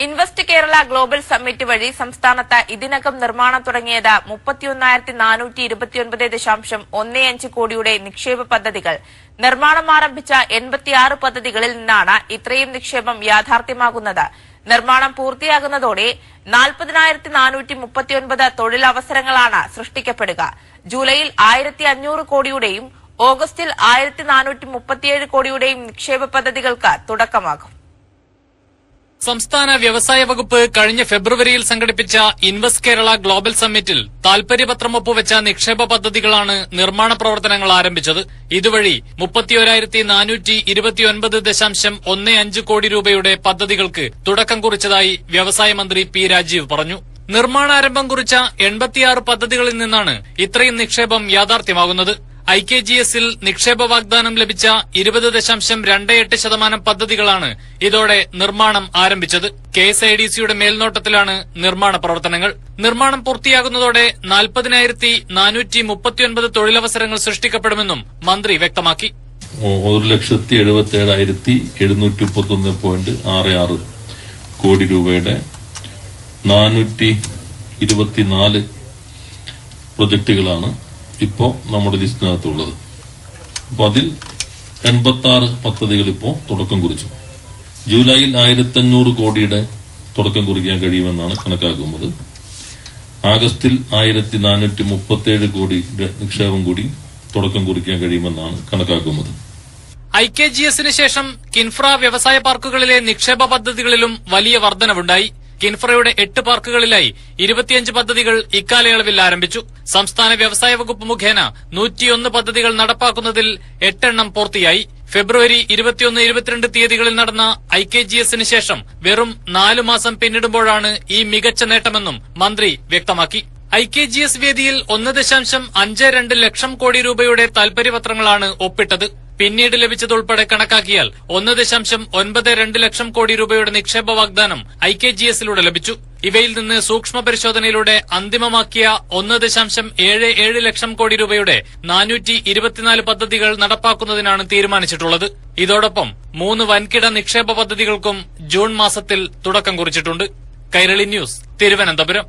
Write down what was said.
Invest Kerala global summit വഴി സംസ്ഥാനത്ത് ഇതിനകം നിർമ്മാണം തുടങ്ങിയത് 31,429.15 കോടിയുടെ നിക്ഷേപ പദ്ധതികൾ. നിർമ്മാണം ആരംഭിച്ച 86 പദ്ധതികളിൽ നിന്നാണ് ഇത്രയും നിക്ഷേപം യാഥാർത്ഥ്യമാകുന്നത്. നിർമ്മാണം പൂർത്തിയാകുന്നതോടെ 40,439 തൊഴിലവസരങ്ങളാണ് സൃഷ്ടിക്കപ്പെടുക. ജൂലൈയിൽ 1,500 കോടിയുടെയും ഓഗസ്റ്റിൽ 1,437 കോടിയുടെയും നിക്ഷേപ പദ്ധതികൾക്ക് തുടക്കമാകും. സംസ്ഥാന വ്യവസായ വകുപ്പ് കഴിഞ്ഞ ഫെബ്രുവരിയിൽ സംഘടിപ്പിച്ച ഇൻവെസ്റ്റ് കേരള ഗ്ലോബൽ സമ്മിറ്റിൽ താൽപര്യപത്രം ഒപ്പുവെച്ച നിക്ഷേപ പദ്ധതികളാണ് നിർമ്മാണ പ്രവർത്തനങ്ങൾ ആരംഭിച്ചത്. ഇതുവഴി 31,429.15 കോടി രൂപയുടെ പദ്ധതികൾക്ക് തുടക്കം കുറിച്ചതായി വ്യവസായ മന്ത്രി പി രാജീവ് പറഞ്ഞു. നിർമ്മാണാരംഭം കുറിച്ച 86 പദ്ധതികളിൽ നിന്നാണ് ഇത്രയും നിക്ഷേപം യാഥാർത്ഥ്യമാകുന്നത്. IKGSൽ നിക്ഷേപ വാഗ്ദാനം ലഭിച്ച 20.28% പദ്ധതികളാണ് ഇതോടെ നിർമ്മാണം ആരംഭിച്ചത്. KSIDCയുടെ മേൽനോട്ടത്തിലാണ് നിർമ്മാണ പ്രവർത്തനങ്ങൾ. നിർമ്മാണം പൂർത്തിയാകുന്നതോടെ 40,439 തൊഴിലവസരങ്ങൾ സൃഷ്ടിക്കപ്പെടുമെന്നും മന്ത്രി വ്യക്തമാക്കി. 1,77,731.66 കോടി രൂപയുടെ 424 പ്രൊജക്ടുകളാണ് ഇപ്പോ നമ്മുടെ ലിസ്റ്റിനകത്തുള്ളത്. അപ്പൊ അതിൽ 86 പദ്ധതികൾ ഇപ്പോ തുടക്കം കുറിച്ചു. ജൂലൈയിൽ 1,500 കോടിയുടെ തുടക്കം കുറിക്കാൻ കഴിയുമെന്നാണ് കണക്കാക്കുന്നത്. ആഗസ്റ്റിൽ 1,437 കോടിയുടെ നിക്ഷേപം കൂടി തുടക്കം കുറിക്കാൻ കഴിയുമെന്നാണ് കണക്കാക്കുന്നത്. IKGSന് ശേഷം കിൻഫ്ര വ്യവസായ പാർക്കുകളിലെ നിക്ഷേപ പദ്ധതികളിലും വലിയ വർധനവുണ്ടായി. കിൻഫ്രയുടെ 8 പാർക്കുകളിലായി 25 പദ്ധതികൾ ഇക്കാലയളവിൽ ആരംഭിച്ചു. സംസ്ഥാന വ്യവസായ വകുപ്പ് മുഖേന 101 പദ്ധതികൾ നടപ്പാക്കുന്നതിൽ 8 എണ്ണം പൂർത്തിയായി. ഫെബ്രുവരി 21-22 തീയതികളിൽ നടന്ന IKGSന് ശേഷം വെറും 4 മാസം പിന്നിടുമ്പോഴാണ് ഈ മികച്ച നേട്ടമെന്നും മന്ത്രി വ്യക്തമാക്കി. IKGS വേദിയിൽ 1.52 ലക്ഷം കോടി രൂപയുടെ താൽപര്യപത്രങ്ങളാണ് ഒപ്പിട്ടത്. പിന്നീട് ലഭിച്ചതുൾപ്പെടെ കണക്കാക്കിയാൽ 1.92 ലക്ഷം കോടി രൂപയുടെ നിക്ഷേപ വാഗ്ദാനം IKGSലൂടെ ലഭിച്ചു. ഇവയിൽ നിന്ന് സൂക്ഷ്മ പരിശോധനയിലൂടെ അന്തിമമാക്കിയ 1.77 ലക്ഷം കോടി രൂപയുടെ 424 പദ്ധതികൾ നടപ്പാക്കുന്നതിനാണ് തീരുമാനിച്ചിട്ടുള്ളത്. ഇതോടൊപ്പം 3 വൻകിട നിക്ഷേപ പദ്ധതികൾക്കും ജൂൺ മാസത്തിൽ തുടക്കം കുറിച്ചിട്ടുണ്ട്. കൈരളി ന്യൂസ്, തിരുവനന്തപുരം.